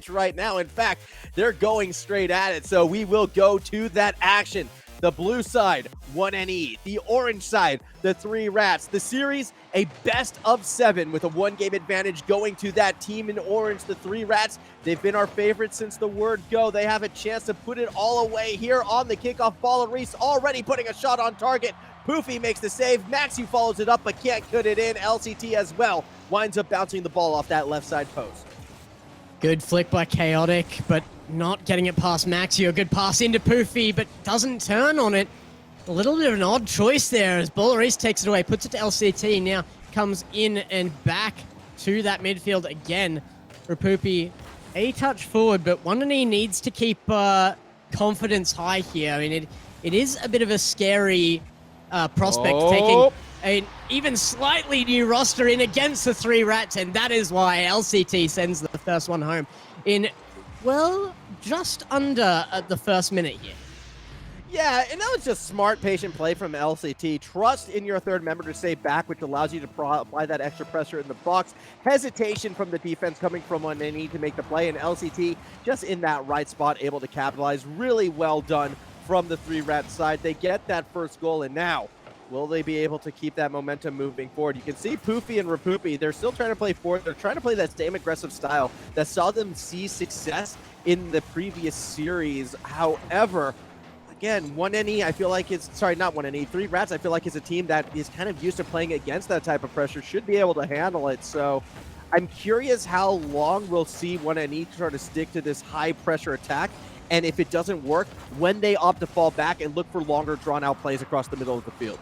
right now. In fact, they're going straight at it. So we will go to that action. The blue side, 1NE. The orange side, the 3 Rats. The series, a best of 7 with a 1-game advantage going to that team in orange, the 3 Rats. They've been our favorites since the word go. They have a chance to put it all away here on the kickoff. Reese already putting a shot on target. Poofy makes the save. Maxu follows it up but can't put it in. LCT as well winds up bouncing the ball off that left side post. Good flick by Chaotic, but not getting it past Maxio. Good pass into Poofy, but doesn't turn on it. A little bit of an odd choice there as Bollaris takes it away, puts it to LCT, now comes in and back to that midfield again. Rapupi, a touch forward, but Wonderknee needs to keep confidence high here. I mean, it is a bit of a scary prospect, taking an even slightly new roster in against the 3 Rats, and that is why LCT sends the first one home in, well, just under the first minute here. Yeah, and that was just smart, patient play from LCT. Trust in your third member to stay back, which allows you to apply that extra pressure in the box. Hesitation from the defense coming from when they need to make the play, and LCT just in that right spot, able to capitalize. Really well done from the 3 Rats side. They get that first goal, and now will they be able to keep that momentum moving forward? You can see Poofy and Rapupi, they're still trying to play forward. They're trying to play that same aggressive style that saw them see success in the previous series. However, again, 1NE, I feel like it's, sorry, not 1NE, 3 Rats, I feel like is a team that is kind of used to playing against that type of pressure, should be able to handle it. So I'm curious how long we'll see 1NE try to stick to this high pressure attack. And if it doesn't work, when they opt to fall back and look for longer drawn out plays across the middle of the field.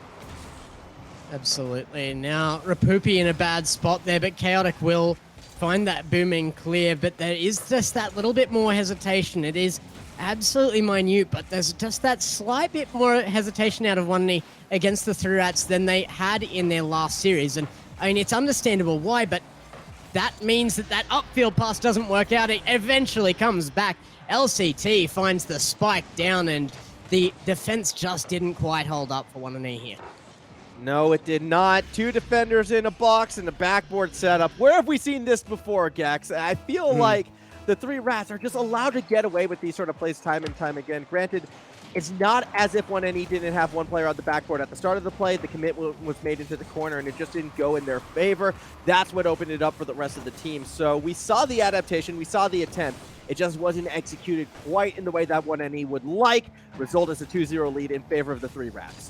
Absolutely. Now, Rapupi in a bad spot there, but Chaotic will find that booming clear, but there is just that little bit more hesitation. It is absolutely minute, but there's just that slight bit more hesitation out of Wonderknee against the 3 Rats than they had in their last series. And I mean, it's understandable why, but that means that that upfield pass doesn't work out. It eventually comes back. LCT finds the spike down, and the defense just didn't quite hold up for Wonderknee here. No, it did not. 2 defenders in a box and a backboard setup. Where have we seen this before, Gax? I feel like the 3 Rats are just allowed to get away with these sort of plays time and time again. Granted, it's not as if 1NE didn't have one player on the backboard at the start of the play. The commit was made into the corner, and it just didn't go in their favor. That's what opened it up for the rest of the team. So we saw the adaptation. We saw the attempt. It just wasn't executed quite in the way that 1NE would like. Result is a 2-0 lead in favor of the 3 Rats.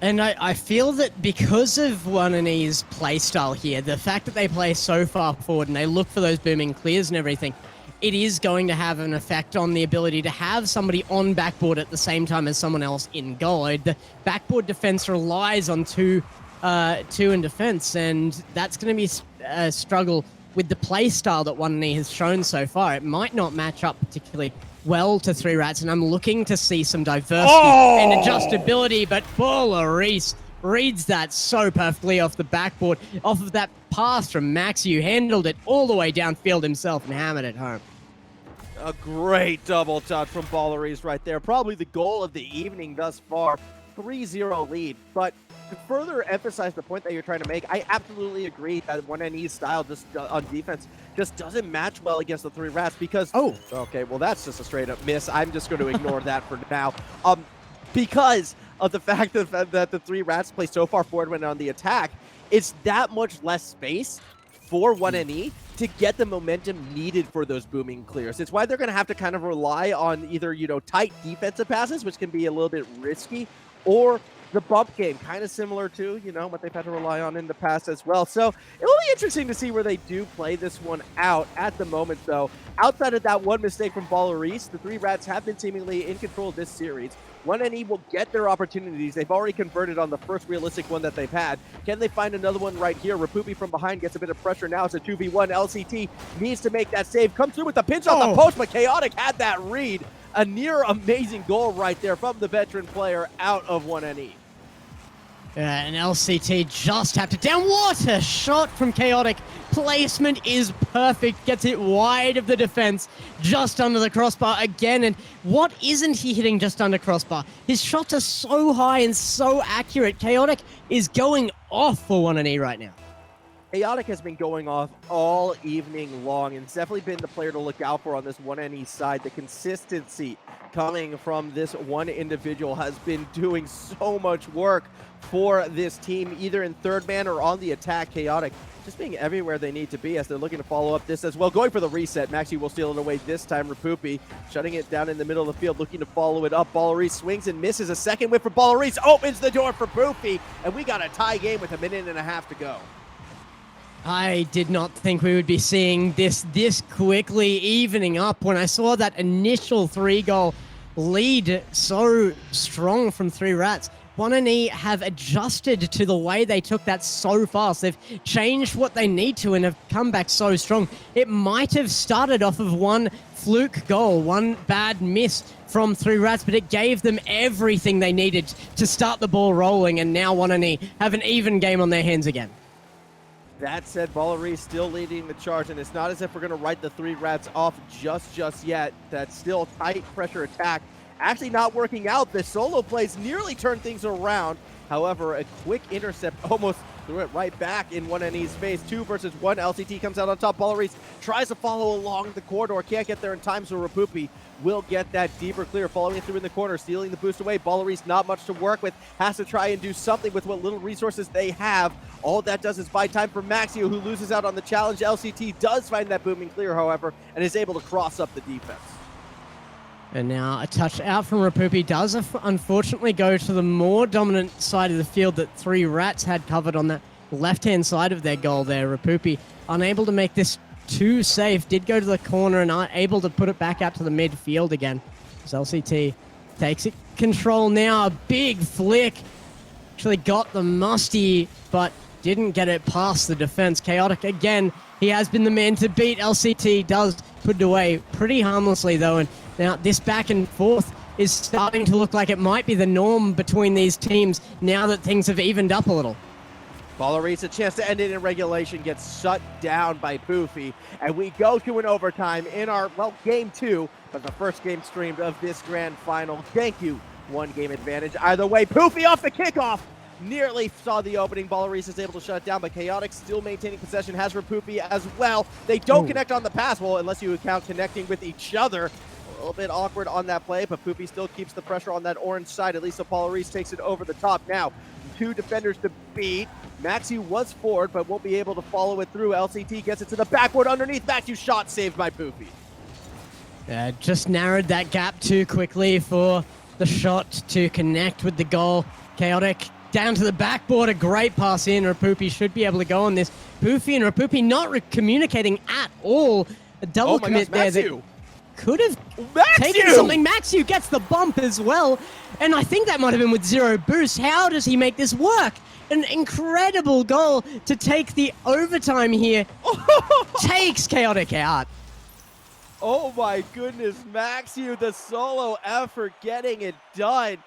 And I feel that because of Wonderknee's playstyle here, the fact that they play so far forward and they look for those booming clears and everything, it is going to have an effect on the ability to have somebody on backboard at the same time as someone else in goal. The backboard defense relies on two in defense, and that's going to be a struggle with the play style that Wonderknee has shown so far. It might not match up particularly well to 3 Rats, and I'm looking to see some diversity and adjustability, but Bollaris reads that so perfectly off the backboard, off of that pass from Max, who handled it all the way downfield himself and hammered it home. A great double touch from Bollaris right there. Probably the goal of the evening thus far. 3-0 lead. But to further emphasize the point that you're trying to make, I absolutely agree that 1NE's style just on defense just doesn't match well against the 3 Rats because... Oh, okay, well that's just a straight up miss. I'm just going to ignore that for now. Because of the fact that the 3 Rats play so far forward when on the attack, it's that much less space for 1NE to get the momentum needed for those booming clears. It's why they're going to have to kind of rely on either, tight defensive passes, which can be a little bit risky, or the bump game, kind of similar to, what they've had to rely on in the past as well. So it will be interesting to see where they do play this one out. At the moment, though, outside of that one mistake from Bollaris, the 3 Rats have been seemingly in control of this series. 1NE will get their opportunities. They've already converted on the first realistic one that they've had. Can they find another one right here? Rapupi from behind gets a bit of pressure now. It's a 2v1. LCT needs to make that save. Come through with the pinch on the post, but Chaotic had that read. A near amazing goal right there from the veteran player out of 1NE. And LCT just tapped it down. What a shot from Chaotic. Placement is perfect. Gets it wide of the defense, just under the crossbar again. And what isn't he hitting just under crossbar? His shots are so high and so accurate. Chaotic is going off for 1NE right now. Chaotic has been going off all evening long, and it's definitely been the player to look out for on this 1NE side. The consistency coming from this one individual has been doing so much work for this team, either in third man or on the attack. Chaotic just being everywhere they need to be as they're looking to follow up this as well. Going for the reset. Maxi will steal it away this time. Rapupi shutting it down in the middle of the field, looking to follow it up. Ballery swings and misses. A second whip for Ballery. Opens the door for Poofy, and we got a tie game with a minute and a half to go. I did not think we would be seeing this quickly evening up. When I saw that initial 3-goal lead so strong from 3 Rats, 1NE have adjusted to the way they took that so fast. They've changed what they need to and have come back so strong. It might have started off of one fluke goal, one bad miss from 3 Rats, but it gave them everything they needed to start the ball rolling, and now 1NE have an even game on their hands again. That said, Ballery still leading the charge, and it's not as if we're going to write the 3 Rats off just yet. That still tight pressure attack actually not working out. The solo plays nearly turned things around. However, a quick intercept almost threw it right back in 1NE's face. 2 versus 1. LCT comes out on top. Ballery tries to follow along the corridor. Can't get there in time, so Rapupi will get that deeper clear, following it through in the corner, stealing the boost away. Ballery's not much to work with, has to try and do something with what little resources they have. All that does is buy time for Maxio, who loses out on the challenge. LCT does find that booming clear, however, and is able to cross up the defense. And now a touch out from Rapupi does unfortunately go to the more dominant side of the field that 3 Rats had covered on that left-hand side of their goal there. Rapupi unable to make this too safe, did go to the corner and are able to put it back out to the midfield again. So LCT takes it control now, a big flick. Actually got the musty, but didn't get it past the defense. Chaotic again, he has been the man to beat. LCT does put it away pretty harmlessly though, and now this back and forth is starting to look like it might be the norm between these teams now that things have evened up a little. Ballery's a chance to end it in regulation, gets shut down by Poofy, and we go to an overtime in our, well, game 2, but the first game streamed of this grand final. Thank you, 1 game advantage. Either way, Poofy off the kickoff, nearly saw the opening. Ballery is able to shut it down, but Chaotic still maintaining possession, has Rapupi as well. They don't connect on the pass, well, unless you account connecting with each other. A little bit awkward on that play, but Poofy still keeps the pressure on that orange side. At least so Ballery takes it over the top. Now, 2 defenders to beat. Maxi was forward, but won't be able to follow it through. LCT gets it to the backboard underneath. Maxi shot saved by Poofy. Just narrowed that gap too quickly for the shot to connect with the goal. Chaotic down to the backboard, a great pass in. Rapupi should be able to go on this. Poofy and Rapupi not communicating at all. A double commit gosh, there that could have taken something. Maxiu gets the bump as well, and I think that might have been with 0 boost. How does he make this work? An incredible goal to take the overtime here. Takes Chaotic out. Oh my goodness, Maxiu, the solo effort getting it done.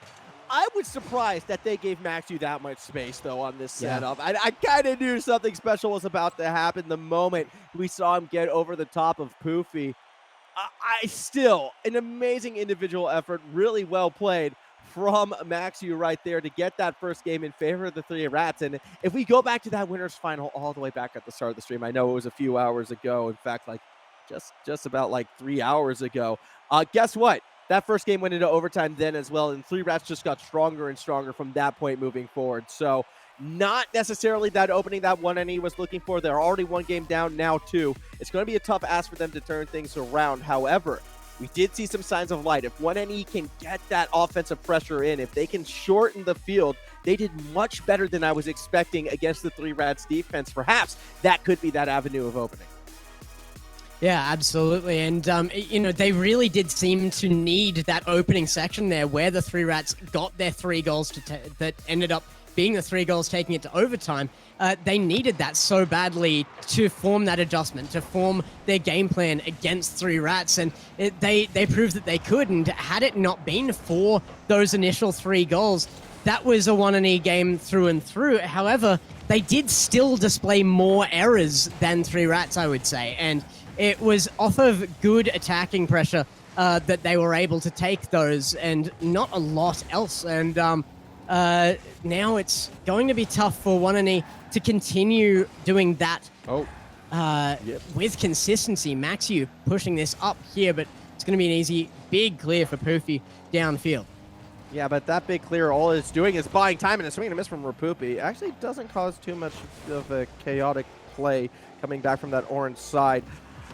I was surprised that they gave Maxiu that much space, though, on this setup. I kind of knew something special was about to happen the moment we saw him get over the top of Poofy. I still, an amazing individual effort, really well played from Maxiu right there to get that first game in favor of the 3 Rats. And if we go back to that winner's final all the way back at the start of the stream, I know it was a few hours ago. In fact, like just about like 3 hours ago. Guess what? That first game went into overtime then as well, and 3 Rats just got stronger and stronger from that point moving forward. So not necessarily that opening that 1NE was looking for. They're already 1 game down, now 2. It's going to be a tough ask for them to turn things around. However, we did see some signs of light. If 1NE can get that offensive pressure in, if they can shorten the field, they did much better than I was expecting against the 3 Rats defense. Perhaps that could be that avenue of opening. Yeah, absolutely. And, you know, they really did seem to need that opening section there where the 3 Rats got their 3 goals that ended up being the 3 goals, taking it to overtime. They needed that so badly to form that adjustment, to form their game plan against 3 Rats. And they proved that they could. And had it not been for those initial 3 goals, that was a 1NE game through and through. However, they did still display more errors than 3 Rats, I would say. And it was off of good attacking pressure that they were able to take those, and not a lot else. And now it's going to be tough for 1NE to continue doing that with consistency. Maxiu pushing this up here, but it's going to be an easy, big clear for Poofy downfield. Yeah, but that big clear, all it's doing is buying time, and a swing and a miss from Rapupi actually doesn't cause too much of a chaotic play coming back from that orange side.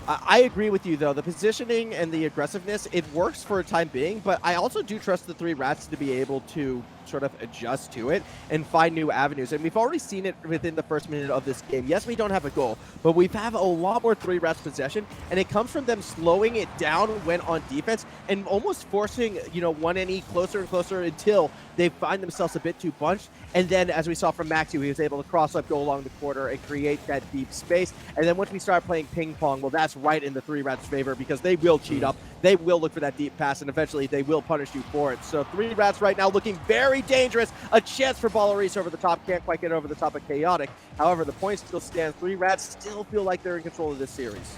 I agree with you, though. The positioning and the aggressiveness, it works for a time being, but I also do trust the 3 Rats to be able to sort of adjust to it and find new avenues. And we've already seen it within the first minute of this game. Yes, we don't have a goal, but we have a lot more 3 Rats possession, and it comes from them slowing it down when on defense and almost forcing, 1NE closer and closer until they find themselves a bit too bunched. And then, as we saw from Maxi, he was able to cross up, go along the quarter, and create that deep space. And then once we start playing ping pong, well, that's right in the 3 Rats' favor because they will cheat up. They will look for that deep pass, and eventually they will punish you for it. So 3 Rats right now looking very dangerous. A chance for Ballaris over the top. Can't quite get over the top of Chaotic. However, the point still stands. 3 Rats still feel like they're in control of this series.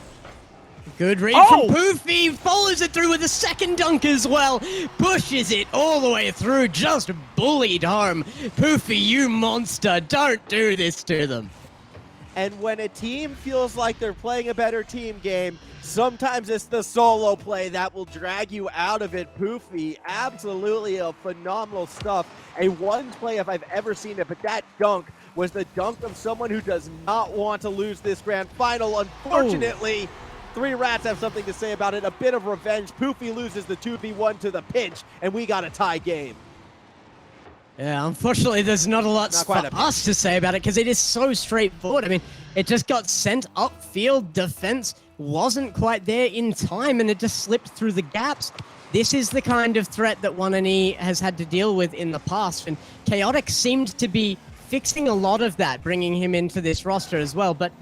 Good read from Poofy, follows it through with a second dunk as well, pushes it all the way through, just bullied home. Poofy, you monster, don't do this to them. And when a team feels like they're playing a better team game, sometimes it's the solo play that will drag you out of it. Poofy, absolutely a phenomenal stuff. A one play if I've ever seen it, but that dunk was the dunk of someone who does not want to lose this grand final. Unfortunately, 3 Rats have something to say about it. A bit of revenge. Poofy loses the 2v1 to the pinch, and we got a tie game. Yeah, unfortunately, there's not a lot for us to say about it because it is so straightforward. I mean, it just got sent upfield. Defense wasn't quite there in time, and it just slipped through the gaps. This is the kind of threat that 1NE has had to deal with in the past, and Chaotic seemed to be fixing a lot of that, bringing him into this roster as well, but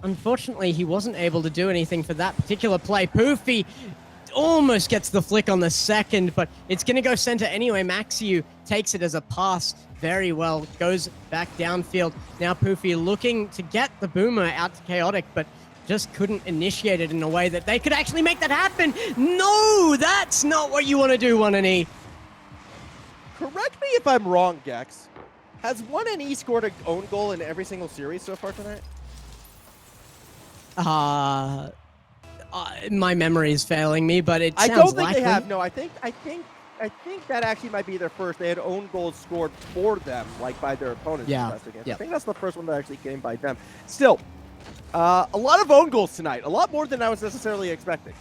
unfortunately, he wasn't able to do anything for that particular play. Poofy almost gets the flick on the second, but it's going to go center anyway. Maxiu takes it as a pass very well, goes back downfield. Now Poofy looking to get the boomer out to Chaotic, but just couldn't initiate it in a way that they could actually make that happen. No, that's not what you want to do, 1NE. Correct me if I'm wrong, Gex. Has 1NE scored an own goal in every single series so far tonight? My memory is failing me, but it sounds I don't think likely. they have. No, I think that actually might be their first. They had own goals scored for them, like by their opponents. Yeah. I think that's the first one that actually came by them. Still, a lot of own goals tonight. A lot more than I was necessarily expecting.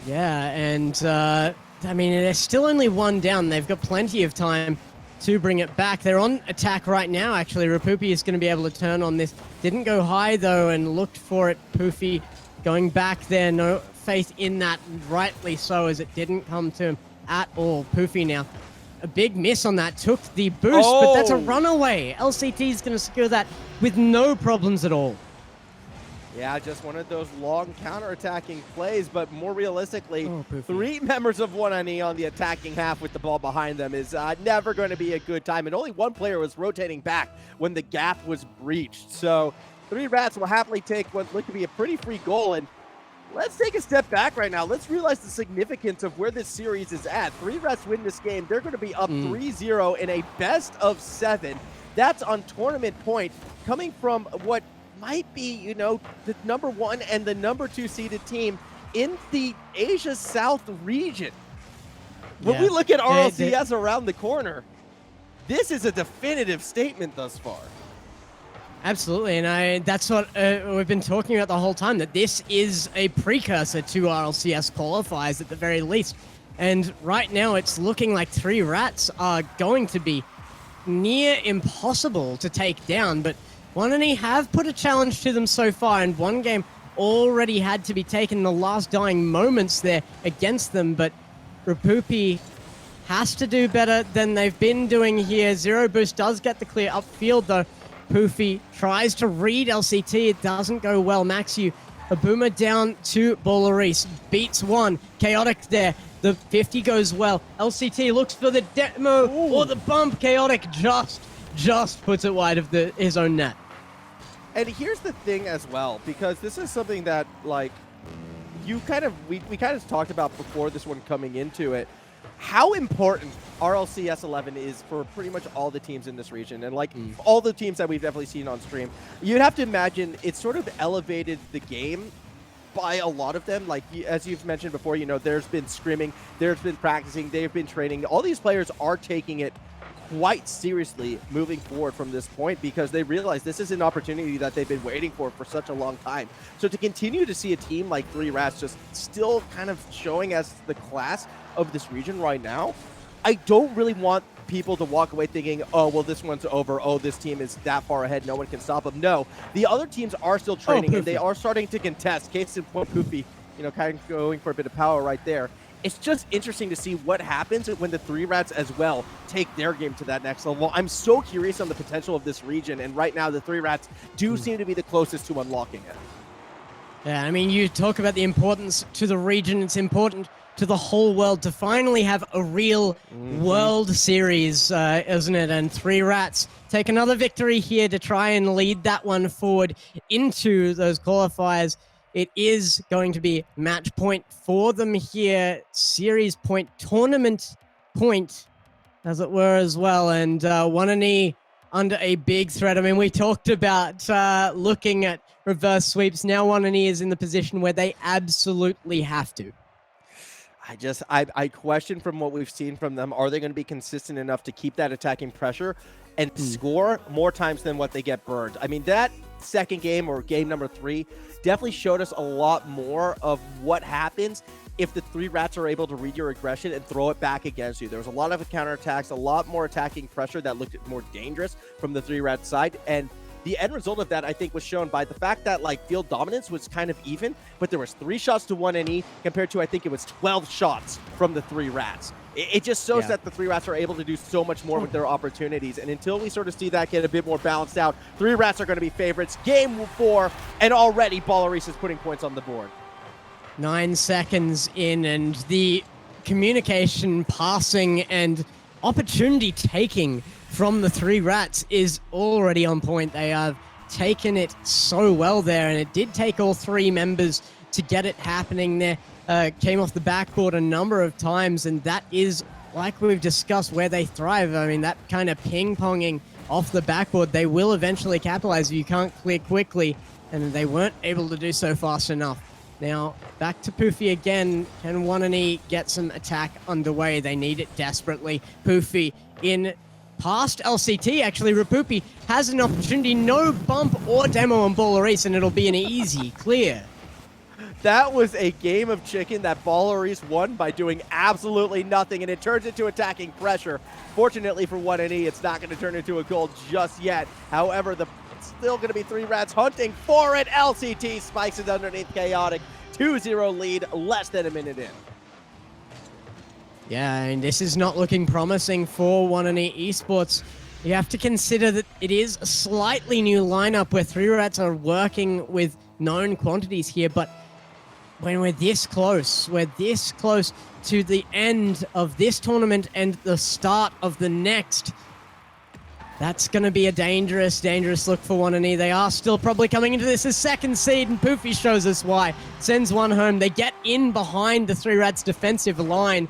Yeah, and I mean, they're still only 1 down. They've got plenty of time to bring it back. They're on attack right now, actually. Rapupi is going to be able to turn on this. Didn't go high, though, and looked for it. Poofy going back there. No faith in that, rightly so, as it didn't come to him at all. Poofy now. A big miss on that. Took the boost, but that's a runaway. LCT is going to secure that with no problems at all. Yeah, just one of those long counter-attacking plays, but more realistically, 3 members of 1NE on the attacking half with the ball behind them is never going to be a good time, and only 1 player was rotating back when the gap was breached. So 3 Rats will happily take what looked to be a pretty free goal, and let's take a step back right now. Let's realize the significance of where this series is at. 3 Rats win this game. They're going to be up 3-0 in a best-of-7. That's on tournament point, coming from what might be, the number 1 and the number 2 seeded team in the Asia South region. When we look at RLCS around the corner, this is a definitive statement thus far. Absolutely, and that's what we've been talking about the whole time, that this is a precursor to RLCS qualifiers at the very least. And right now it's looking like 3 Rats are going to be near impossible to take down, but 1NE have put a challenge to them so far, and 1 game already had to be taken in the last dying moments there against them, but Rapupi has to do better than they've been doing here. Zero Boost does get the clear upfield, though. Poofy tries to read LCT. It doesn't go well. Maxiu, a boomer down to Ballaris. Beats 1. Chaotic there. The 50 goes well. LCT looks for the demo or the bump. Chaotic just puts it wide of his own net. And here's the thing as well, because this is something that, like, we kind of talked about before this one coming into it. how important RLCS 11 is for pretty much all the teams in this region, and like all the teams that we've definitely seen on stream. You'd have to imagine it's sort of elevated the game by a lot of them. Like, as you've mentioned before, you know, there's been scrimming, there's been practicing, they've been training. All these players are taking it quite seriously moving forward from this point, because they realize this is an opportunity that they've been waiting for such a long time. So to continue to see a team like 3Rats just still kind of showing as the class of this region right now, I don't really want people to walk away thinking, oh, well, this one's over. Oh, this team is that far ahead. No one can stop them. No, the other teams are still training, and they are starting to contest. Case in point, Poofy, you know, kind of going for a bit of power right there. It's just interesting to see what happens when the 3Rats as well take their game to that next level. I'm so curious on the potential of this region, and right now the 3Rats do seem to be the closest to unlocking it. Yeah, I mean, you talk about the importance to the region. It's important to the whole world to finally have a real World Series, isn't it? And 3Rats take another victory here to try and lead that one forward into those qualifiers. It is going to be match point for them here, series point, tournament point, as it were, as well. And 1&E under a big threat. I mean, we talked about looking at reverse sweeps. Now 1&E is in the position where they absolutely have to. I question from what we've seen from them, are they going to be consistent enough to keep that attacking pressure and score more times than what they get burned? I mean, that second game, or game number 3, definitely showed us a lot more of what happens if the 3Rats are able to read your aggression and throw it back against you. There was a lot of counterattacks, a lot more attacking pressure that looked more dangerous from the 3Rats side, and the end result of that, I think, was shown by the fact that, like, field dominance was kind of even, but there was 3 shots to 1&E compared to, I think it was 12 shots from the 3Rats. It just shows that the 3Rats are able to do so much more with their opportunities, and until we sort of see that get a bit more balanced out, 3Rats are going to be favorites. Game 4, and already Ballaris is putting points on the board. 9 seconds in, and the communication, passing, and opportunity taking from the 3Rats is already on point. They have taken it so well there, and it did take all 3 members to get it happening there. Came off the backboard a number of times, and that is, like we've discussed, where they thrive. I mean, that kind of ping-ponging off the backboard, they will eventually capitalize if you can't clear quickly, and they weren't able to do so fast enough. Now, back to Poofy again. Can 1&E get some attack underway? They need it desperately. Poofy in past LCT, actually. Rapoopy has an opportunity. No bump or demo on Ballaris, and it'll be an easy clear. That was a game of chicken that Ballaris won by doing absolutely nothing, and it turns into attacking pressure. Fortunately for 1&E, it's not going to turn into a goal just yet. However, it's still going to be 3Rats hunting for it. LCT spikes it underneath Chaotic. 2-0 lead, less than a minute in. Yeah, and this is not looking promising for 1&E eSports. You have to consider that it is a slightly new lineup where 3Rats are working with known quantities here, but when we're this close to the end of this tournament and the start of the next, that's going to be a dangerous look for 1&E. They are still probably coming into this as second seed, and Poofy shows us why. Sends one home. They get in behind the 3Rats defensive line,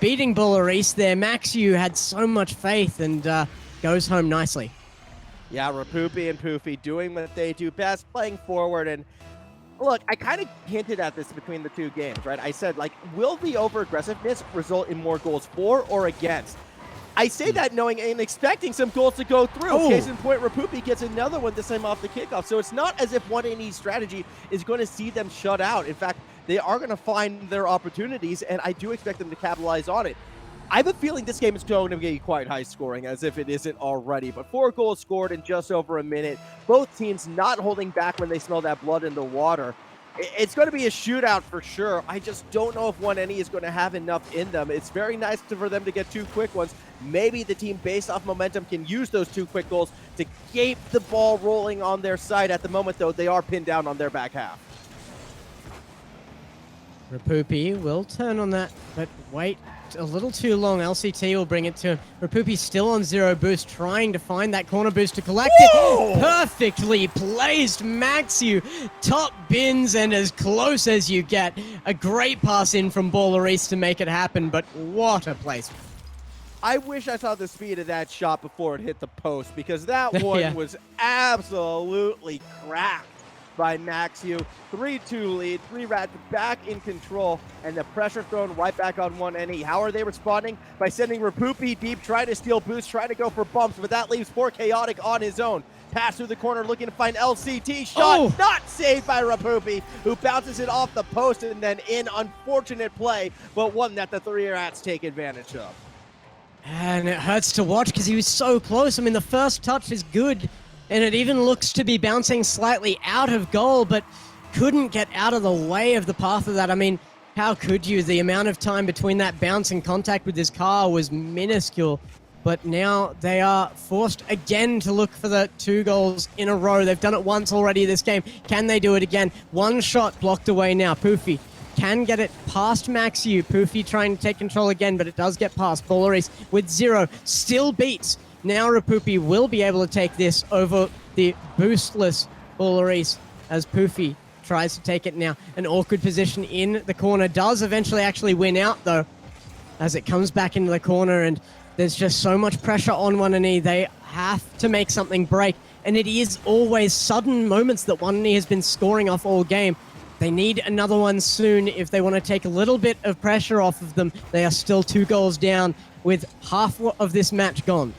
beating Ballaris there. Maxiu had so much faith and goes home nicely. Yeah, Rapoopy and Poofy doing what they do best, playing forward. And look, I kind of hinted at this between the 2 games, right? I said, like, will the over-aggressiveness result in more goals for or against? I say that knowing and expecting some goals to go through. Oh. Case in point, Rapoopy gets another one, this time off the kickoff. So it's not as if 1&E's strategy is going to see them shut out. In fact, they are going to find their opportunities, and I do expect them to capitalize on it. I have a feeling this game is going to be quite high scoring, as if it isn't already. But 4 goals scored in just over a minute. Both teams not holding back when they smell that blood in the water. It's going to be a shootout for sure. I just don't know if 1&E is going to have enough in them. It's very nice for them to get 2 quick ones. Maybe the team, based off momentum, can use those 2 quick goals to keep the ball rolling on their side. At the moment, though, they are pinned down on their back half. Rapoopy will turn on that, but wait blocked a little too long. LCT will bring it to him. Rapupi still on 0 boost, trying to find that corner boost to collect it. Perfectly placed Maxiu. Top bins and as close as you get. A great pass in from Baller to make it happen, but what a placement. I wish I saw the speed of that shot before it hit the post, because that one was absolutely cracked by Maxiu. 3-2 lead, 3 Rats back in control, and the pressure thrown right back on 1NE. How are they responding? By sending Rapupi deep, trying to steal boost, trying to go for bumps, but that leaves poor Chaotic on his own. Pass through the corner, looking to find LCT. Shot not saved by Rapupi, who bounces it off the post and then in. Unfortunate play, but one that the 3 Rats take advantage of. And it hurts to watch because he was so close. I mean, the first touch is good, and it even looks to be bouncing slightly out of goal, but couldn't get out of the way of the path of that. I mean, how could you? The amount of time between that bounce and contact with his car was minuscule, but now they are forced again to look for the 2 goals in a row. They've done it once already this game. Can they do it again? One shot blocked away now. Poofy can get it past Maxiu. Poofy trying to take control again, but it does get past. Baller with 0, still beats. Now Rapupi will be able to take this over the boostless Baller as Poofy tries to take it now. An awkward position in the corner. Does eventually actually win out, though, as it comes back into the corner, and there's just so much pressure on 1NE. They have to make something break, and it is always sudden moments that 1NE has been scoring off all game. They need another one soon if they want to take a little bit of pressure off of them. They are still 2 goals down with half of this match gone.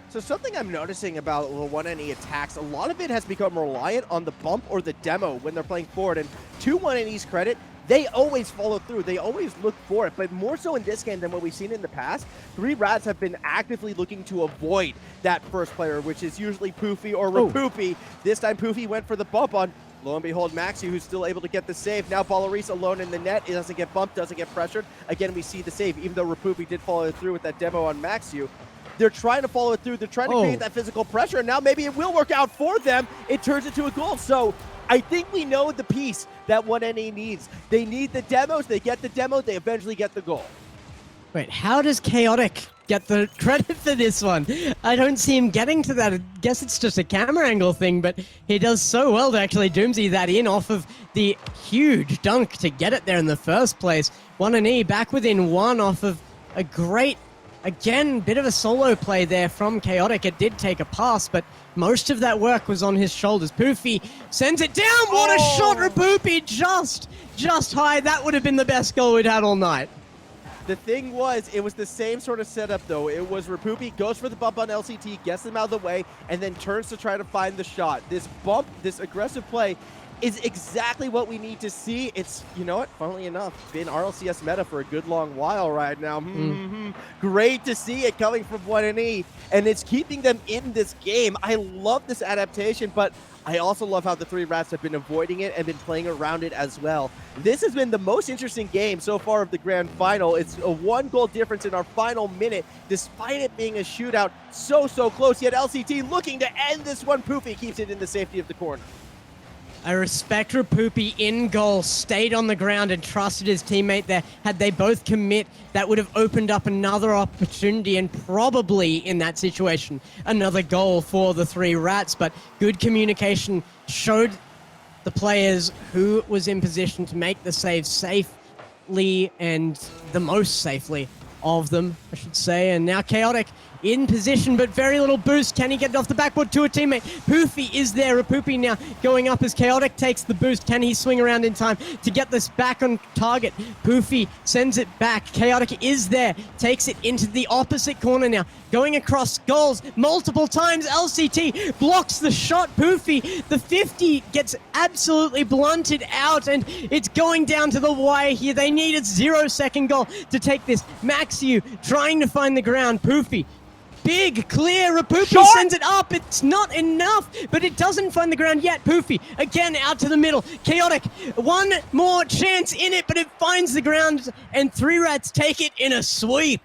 So something I'm noticing about the 1NE attacks, a lot of it has become reliant on the bump or the demo when they're playing forward. And to 1NE's credit, they always follow through. They always look for it. But more so in this game than what we've seen in the past, 3 Rats have been actively looking to avoid that first player, which is usually Poofy or Rapupi. This time Poofy went for the bump on, lo and behold, Maxi, who's still able to get the save. Now Baller alone in the net. It doesn't get bumped, doesn't get pressured. Again, we see the save, even though Rapupi did follow through with that demo on Maxiu. They're trying to follow it through. They're trying to create that physical pressure, and now maybe it will work out for them. It turns into a goal. So I think we know the piece that 1NE needs. They need the demos. They get the demo. They eventually get the goal. Wait, how does Chaotic get the credit for this one? I don't see him getting to that. I guess it's just a camera angle thing, but he does so well to actually Doomsy that in off of the huge dunk to get it there in the first place. 1NE back within 1 off of a great, again, bit of a solo play there from Chaotic. It did take a pass, but most of that work was on his shoulders. Poofy sends it down. What a shot, Rapupi, just high. That would have been the best goal we'd had all night. The thing was, it was the same sort of setup, though. It was Rapupi goes for the bump on LCT, gets them out of the way, and then turns to try to find the shot. This bump, this aggressive play, is exactly what we need to see. It's, you know what, funnily enough, been RLCS meta for a good long while right now. Great to see it coming from 1NE, and it's keeping them in this game. I love this adaptation, but I also love how the 3 Rats have been avoiding it and been playing around it as well. This has been the most interesting game so far of the grand final. It's a 1-goal difference in our final minute, despite it being a shootout so close. Yet LCT looking to end this one. Poofy keeps it in the safety of the corner. I respect Rapupi in goal, stayed on the ground and trusted his teammate there. Had they both commit, that would have opened up another opportunity and probably, in that situation, another goal for the 3 Rats. But good communication showed the players who was in position to make the save safely and the most safely of them, I should say. And now Chaotic in position, but very little boost. Can he get it off the backboard to a teammate? Poofy is there. Rapupi now going up as Chaotic takes the boost. Can he swing around in time to get this back on target? Poofy sends it back. Chaotic is there. Takes it into the opposite corner now. Going across goals multiple times. LCT blocks the shot. Poofy, the 50 gets absolutely blunted out, and it's going down to the wire here. They need a 0-second goal to take this. Maxiu trying to find the ground. Poofy, big clear. Rapupi sends it up. It's not enough, but it doesn't find the ground yet. Poofy again out to the middle. Chaotic, one more chance in it, but it finds the ground, and 3 Rats take it in a sweep.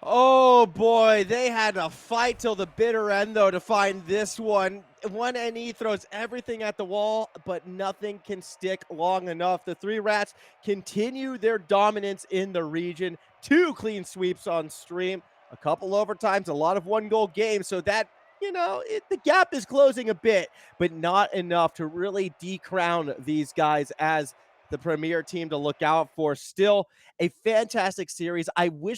Oh boy, they had to fight till the bitter end though to find this one. One NE throws everything at the wall, but nothing can stick long enough. The Three Rats continue their dominance in the region. 2 clean sweeps on stream, a couple overtimes, a lot of one-goal games. So that, the gap is closing a bit, but not enough to really decrown these guys as the premier team to look out for. Still a fantastic series. I wish